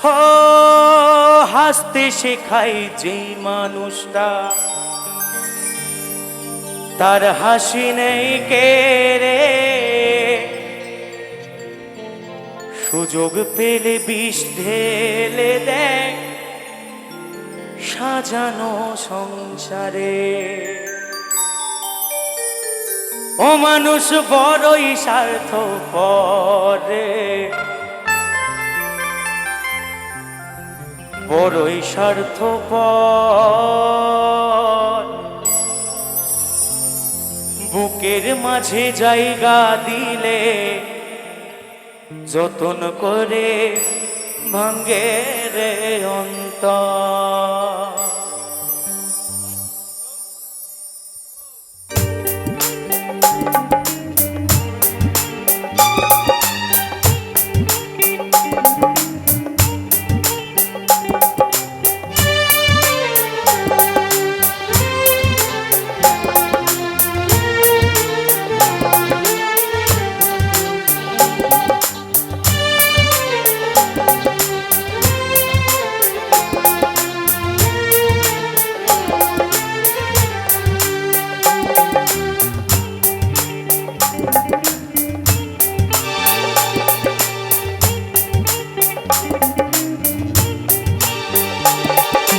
ও হাসতে শেখায় যেই মানুষটা তার হাসি নেই কেড়ে, সুযোগ পেলে বিষ ঢেলে দেয় সাজানো সংসারে। ও মানুষ বড়ই স্বার্থপর রে, বড়ই স্বার্থপর। বুকের মাঝে জায়গা দিলে যতন করে ভাঙ্গে রে অন্তর।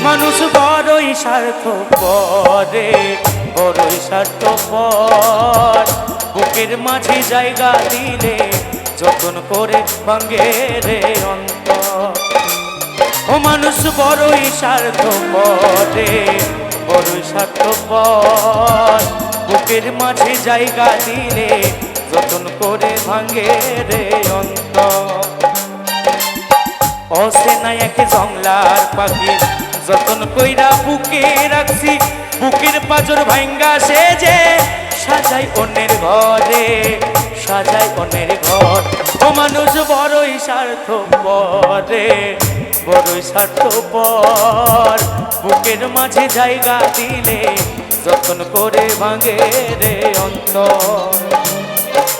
মানুষ বড়ই স্বার্থপর রে, বড়ই স্বার্থপর। বুকের মাঝে জায়গা দিলে যতন করে ভাঙ্গে রে অন্তর। ও মানুষ বড়ই স্বার্থপর রে, বড়ই স্বার্থপর। বুকের মাঝে জায়গা দিলে যতন করে ভাঙ্গে রে অন্তর। অচেনা এক জংলার পাখি যতন কইরা বুকে রাখছি, বুকের পাজর ভাঙ্গা সে যে সাজাই অন্যের ঘরে, সাজাই অন্যের ঘর। ও মানুষ বড়ই স্বার্থপর রে, বড়ই স্বার্থপর। বুকের মাঝে জায়গা দিলে যতন করে ভাঙে রে অন্তর।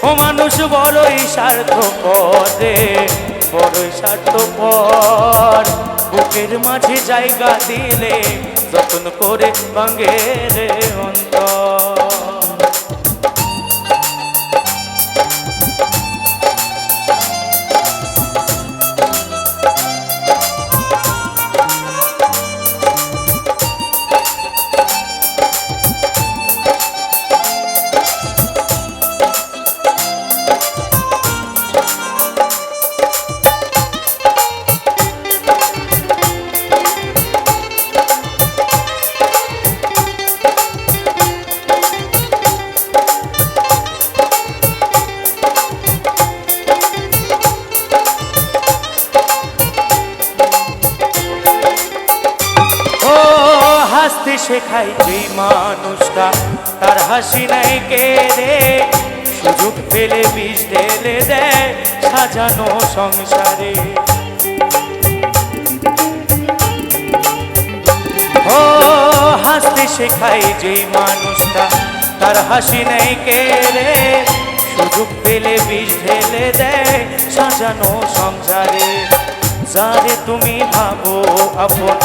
ও মানুষ বড়ই স্বার্থপর রে, বড়ই স্বার্থপর। বুকের মাঝে জায়গা দিলে যতন করে ভাঙে রে অন্তর। হাসতে শেখায় যেই মানুষটা তার হাসি নাই কেড়ে, সুযোগ পেলে বিষ ঢেলে দেয় সাজানো সংসারে। ও হাসতে শেখায় যেই মানুষটা তার হাসি নাই কেড়ে, সুযোগ পেলে বিষ ঢেলে দেয় সাজানো সংসারে। যারে তুমি ভাবো আপন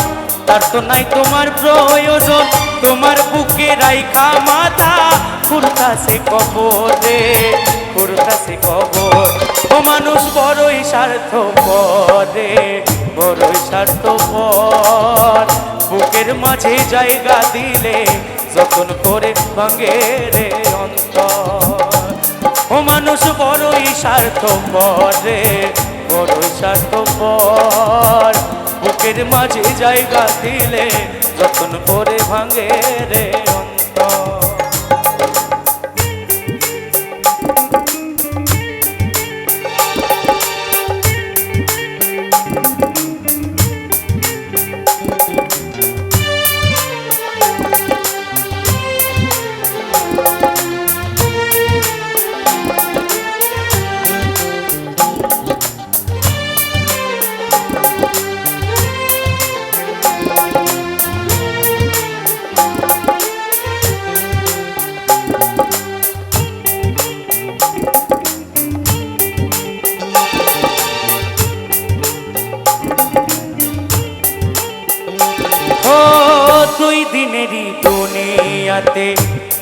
তার তো নাই তোমার প্রয়োজন, তোমার বুকে রাইখা মাথা ফুরতাছে কবরে, ফুরতাছে কবর। ও মানুষ বড়ই স্বার্থপর রে, বড়ই স্বার্থপর। বুকের মাঝে জায়গা দিলে যতন করে ভাঙে রে অন্তর। ও মানুষ বড়ই স্বার্থপর রে, বড়ই স্বার্থপর। বুকের মাঝে জায়গা দিলে যতন করে ভাঙে রে অন্তর। দিনেরই দুনিয়াতে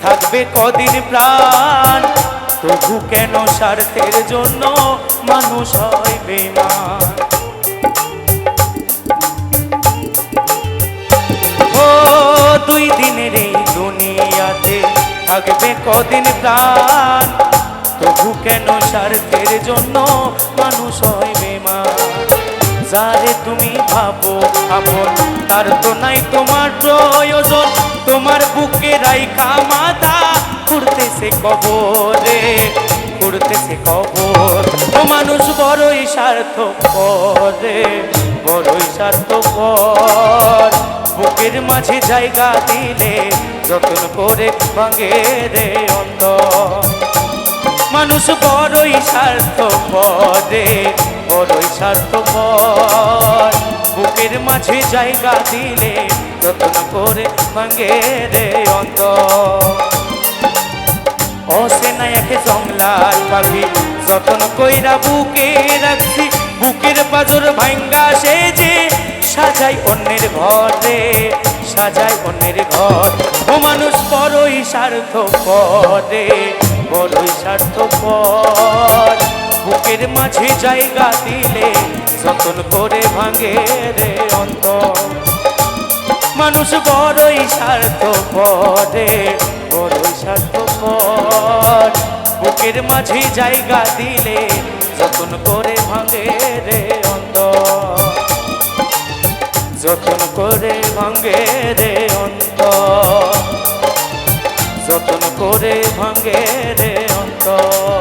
থাকবে কদিন প্রাণ, তবু কেন স্বার্থের জন্য মানুষ হয় বেঈমান। ও দুই দিনের এই দুনিয়াতে থাকবে কদিন প্রাণ, তবু কেন স্বার্থের জন্য মানুষ হয় বেঈমান। যারে তুমি ভাবো আপন তার তো নাই তোমার প্রয়োজন, তোমার বুকে রাইখা মাথা ঘুরতেছে কবরে, ঘুরতেছে কবর। ও মানুষ বড়ই স্বার্থপর রে, বড়ই স্বার্থপর। বুকের মাঝে জায়গা দিলে যতন করে ভাঙে রে অন্তর। মানুষ বড়ই স্বার্থপর রে, বড়ই স্বার্থপর। বুকের মাঝে জায়গা দিলে যতন করে ভাঙে রে অন্তর। অচেনা এক জংলার পাখি যতন কইরা বুকে রাখছি, বুকের পাজর ভাঙ্গা সে যে সাজাই অন্যের ঘর রে, সাজাই অন্যের ঘর। ও মানুষ বড়ই স্বার্থপর রে, বড়ই স্বার্থপর। বুকের মাঝে জায়গা দিলে যতন করে ভাঙে রে অন্তর। মানুষ বড়ই স্বার্থপর রে, বড়ই স্বার্থপর। বুকের মাঝে জায়গা দিলে যতন করে ভাঙে রে অন্তর, যতন করে ভাঙে রে অন্তর, যতন করে ভাঙে রে অন্তর।